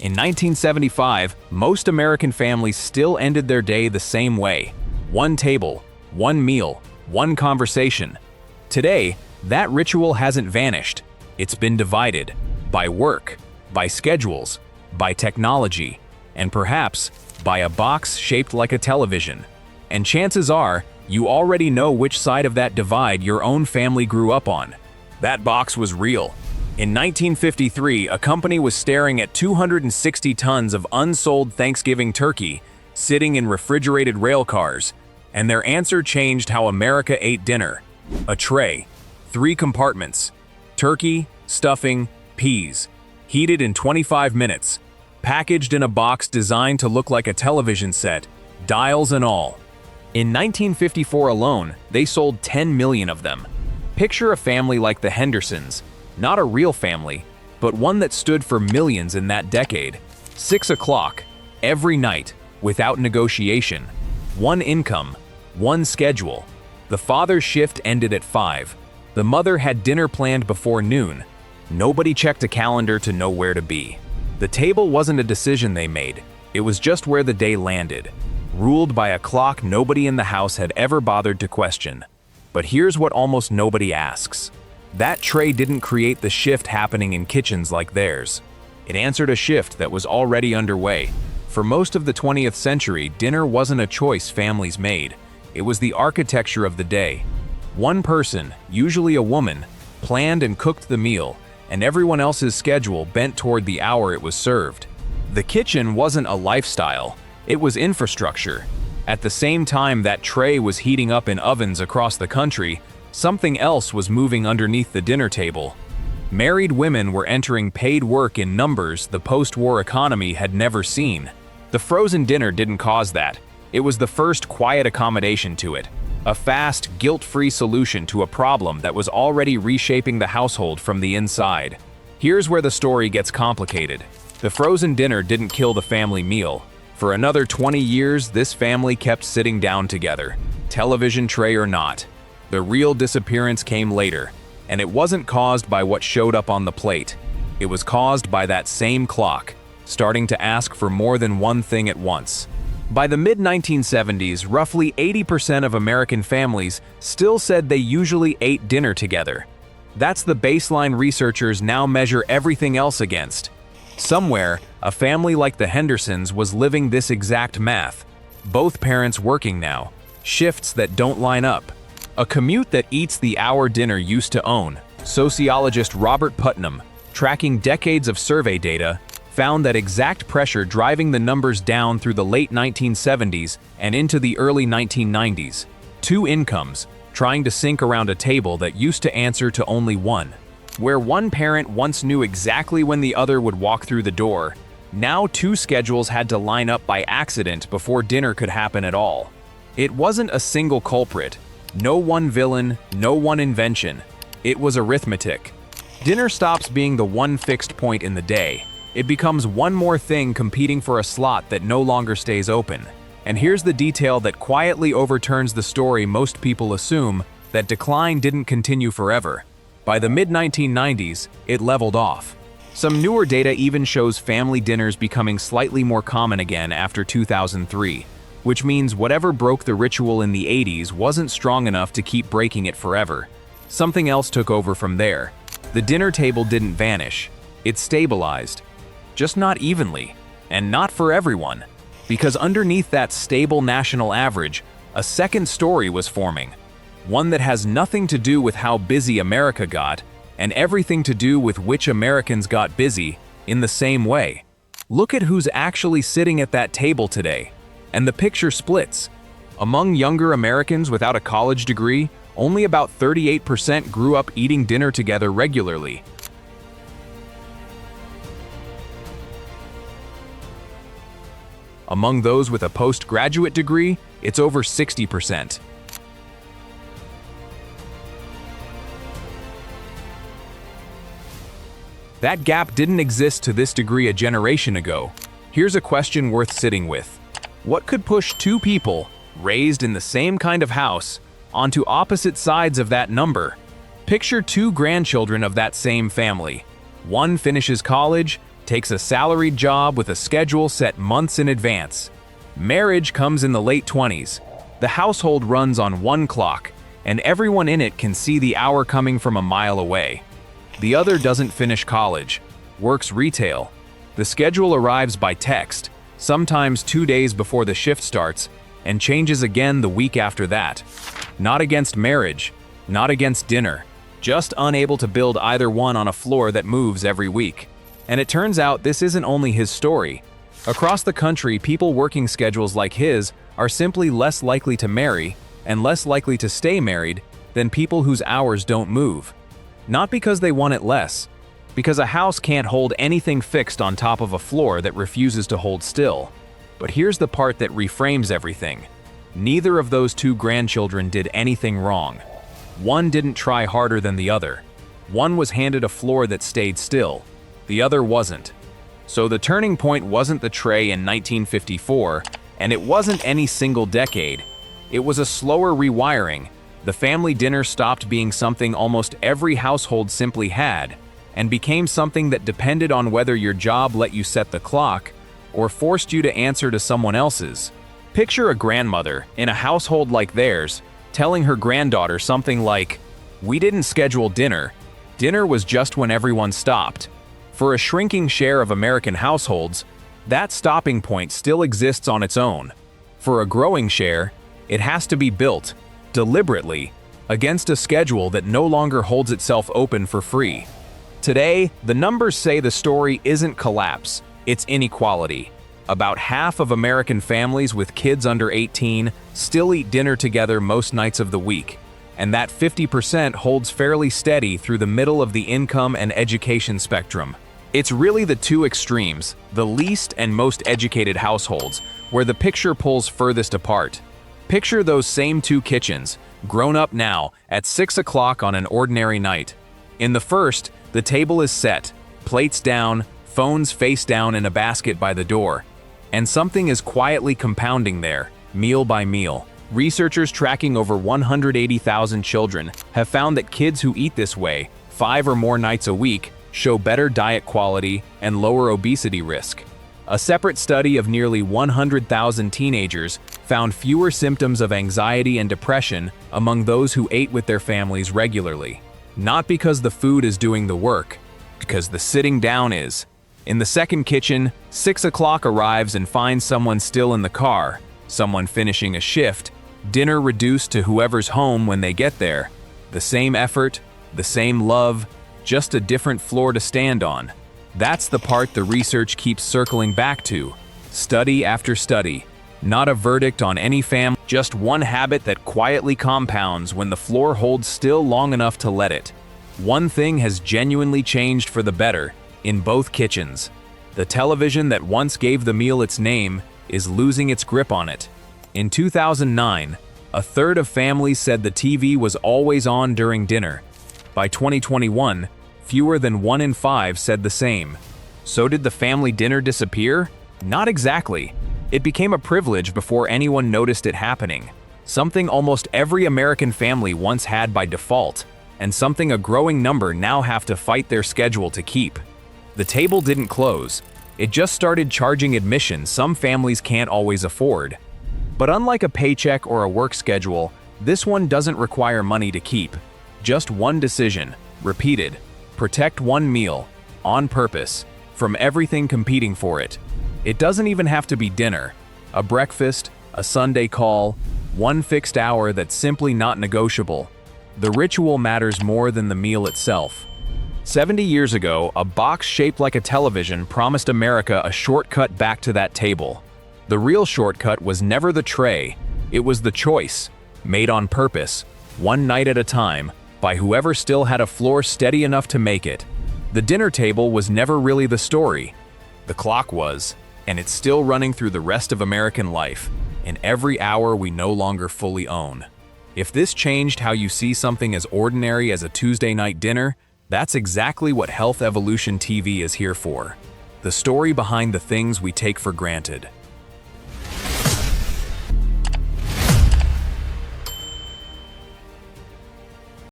In 1975, most American families still ended their day the same way. One table, one meal, one conversation. Today, that ritual hasn't vanished. It's been divided by work, by schedules, by technology, and perhaps by a box shaped like a television. And chances are, you already know which side of that divide your own family grew up on. That box was real. In 1953, a company was staring at 260 tons of unsold Thanksgiving turkey sitting in refrigerated rail cars, and their answer changed how America ate dinner. A tray, 3 compartments, turkey, stuffing, peas, heated in 25 minutes, packaged in a box designed to look like a television set, dials and all. In 1954 alone, they sold 10 million of them. Picture a family like the Hendersons, not a real family, but one that stood for millions in that decade. 6 o'clock, every night, without negotiation. One income, one schedule. The father's shift ended at 5. The mother had dinner planned before noon. Nobody checked a calendar to know where to be. The table wasn't a decision they made. It was just where the day landed, ruled by a clock nobody in the house had ever bothered to question. But here's what almost nobody asks. That tray didn't create the shift happening in kitchens like theirs. It answered a shift that was already underway. For most of the 20th century, dinner wasn't a choice families made. It was the architecture of the day. One person, usually a woman, planned and cooked the meal, and everyone else's schedule bent toward the hour it was served. The kitchen wasn't a lifestyle, it was infrastructure. At the same time that tray was heating up in ovens across the country, something else was moving underneath the dinner table. Married women were entering paid work in numbers the post-war economy had never seen. The frozen dinner didn't cause that. It was the first quiet accommodation to it. A fast, guilt-free solution to a problem that was already reshaping the household from the inside. Here's where the story gets complicated. The frozen dinner didn't kill the family meal. For another 20 years, this family kept sitting down together, television tray or not. The real disappearance came later, and it wasn't caused by what showed up on the plate. It was caused by that same clock, starting to ask for more than one thing at once. By the mid-1970s, roughly 80% of American families still said they usually ate dinner together. That's the baseline researchers now measure everything else against. Somewhere, a family like the Hendersons was living this exact math. Both parents working now, shifts that don't line up. A commute that eats the hour dinner used to own. Sociologist Robert Putnam, tracking decades of survey data, found that exact pressure driving the numbers down through the late 1970s and into the early 1990s. 2 incomes, trying to sync around a table that used to answer to only one. Where one parent once knew exactly when the other would walk through the door, now 2 schedules had to line up by accident before dinner could happen at all. It wasn't a single culprit, no one villain, no one invention. It was arithmetic. Dinner stops being the one fixed point in the day. It becomes one more thing competing for a slot that no longer stays open. And here's the detail that quietly overturns the story most people assume, that decline didn't continue forever. By the mid-1990s, it leveled off. Some newer data even shows family dinners becoming slightly more common again after 2003, which means whatever broke the ritual in the 80s wasn't strong enough to keep breaking it forever. Something else took over from there. The dinner table didn't vanish. It stabilized. Just not evenly, and not for everyone. Because underneath that stable national average, a second story was forming. One that has nothing to do with how busy America got, and everything to do with which Americans got busy in the same way. Look at who's actually sitting at that table today, and the picture splits. Among younger Americans without a college degree, only about 38% grew up eating dinner together regularly. Among those with a postgraduate degree, it's over 60%. That gap didn't exist to this degree a generation ago. Here's a question worth sitting with. What could push 2 people, raised in the same kind of house, onto opposite sides of that number? Picture 2 grandchildren of that same family. One finishes college, takes a salaried job with a schedule set months in advance. Marriage comes in the late 20s. The household runs on one clock, and everyone in it can see the hour coming from a mile away. The other doesn't finish college, works retail. The schedule arrives by text, sometimes 2 days before the shift starts, and changes again the week after that. Not against marriage, not against dinner, just unable to build either one on a floor that moves every week. And it turns out this isn't only his story. Across the country, people working schedules like his are simply less likely to marry and less likely to stay married than people whose hours don't move. Not because they want it less, because a house can't hold anything fixed on top of a floor that refuses to hold still. But here's the part that reframes everything. Neither of those two grandchildren did anything wrong. One didn't try harder than the other. One was handed a floor that stayed still. The other wasn't. So the turning point wasn't the tray in 1954, and it wasn't any single decade. It was a slower rewiring. The family dinner stopped being something almost every household simply had, and became something that depended on whether your job let you set the clock or forced you to answer to someone else's. Picture a grandmother in a household like theirs telling her granddaughter something like, "We didn't schedule dinner. Dinner was just when everyone stopped." For a shrinking share of American households, that stopping point still exists on its own. For a growing share, it has to be built, deliberately, against a schedule that no longer holds itself open for free. Today, the numbers say the story isn't collapse, it's inequality. About half of American families with kids under 18 still eat dinner together most nights of the week, and that 50% holds fairly steady through the middle of the income and education spectrum. It's really the two extremes, the least and most educated households, where the picture pulls furthest apart. Picture those same two kitchens, grown up now, at 6 o'clock on an ordinary night. In the first, the table is set, plates down, phones face down in a basket by the door. And something is quietly compounding there, meal by meal. Researchers tracking over 180,000 children have found that kids who eat this way, 5 or more nights a week, show better diet quality and lower obesity risk. A separate study of nearly 100,000 teenagers found fewer symptoms of anxiety and depression among those who ate with their families regularly. Not because the food is doing the work, because the sitting down is. In the second kitchen, 6 o'clock arrives and finds someone still in the car, someone finishing a shift, dinner reduced to whoever's home when they get there. The same effort, the same love, just a different floor to stand on. That's the part the research keeps circling back to. Study after study. Not a verdict on any family, just one habit that quietly compounds when the floor holds still long enough to let it. One thing has genuinely changed for the better in both kitchens. The television that once gave the meal its name is losing its grip on it. In 2009, a third of families said the TV was always on during dinner. By 2021, fewer than 1 in 5 said the same. So did the family dinner disappear? Not exactly. It became a privilege before anyone noticed it happening. Something almost every American family once had by default, and something a growing number now have to fight their schedule to keep. The table didn't close. It just started charging admission some families can't always afford. But unlike a paycheck or a work schedule, this one doesn't require money to keep. Just one decision, repeated. Protect one meal, on purpose, from everything competing for it. It doesn't even have to be dinner. A breakfast, a Sunday call, one fixed hour that's simply not negotiable. The ritual matters more than the meal itself. 70 years ago, a box shaped like a television promised America a shortcut back to that table. The real shortcut was never the tray, it was the choice, made on purpose, one night at a time, by whoever still had a floor steady enough to make it. The dinner table was never really the story. The clock was, and it's still running through the rest of American life, in every hour we no longer fully own. If this changed how you see something as ordinary as a Tuesday night dinner, that's exactly what Health Evolution TV is here for. The story behind the things we take for granted.